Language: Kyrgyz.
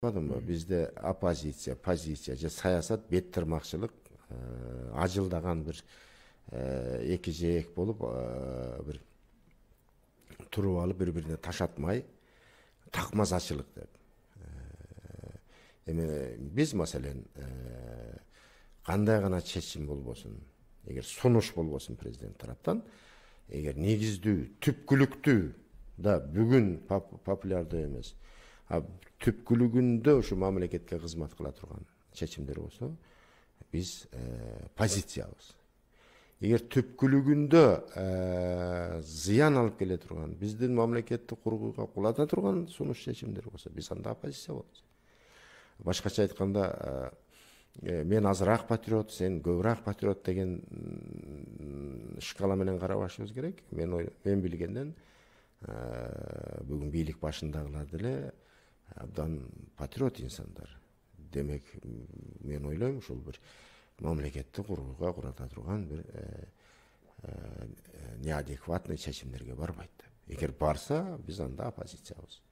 Bizde оппозиция, позиция же саясат бет тырмакчылык ажылдаган бир эки жээк болуп бир туруп алып бири-бирине ташатмай такмазачылык деп. Эми биз маселен кандай гана чечим болбосун, эгер сунуш болбосун президент тараптан, эгер негиздүү, түпкүлүктүү да бүгүн популярдуу эмес, түпкүлүгүндө ушу мамлекетке кызмат кыла турган чечимдер болсо, биз позициябыз. Эгер түпкүлүгүндө зыян алып келе турган, биздин мамлекетти курууга кулата турган сунуш чечимдер болсо, биз анда оппозиция болобуз. Башкача айтканда, мен азыраак патриот, сен көбүрөөк патриот деген шкала менен карабашыбыз керек. Мен билгенден бүгүн бийлик башындагылар деле абдан патриот инсандар. Демек, мен ойлойм, ушул бир мамлекетти курууга курата турган бир неадекватный чечимдерге барбайт. Эгер барса, биз анда оппозициябыз.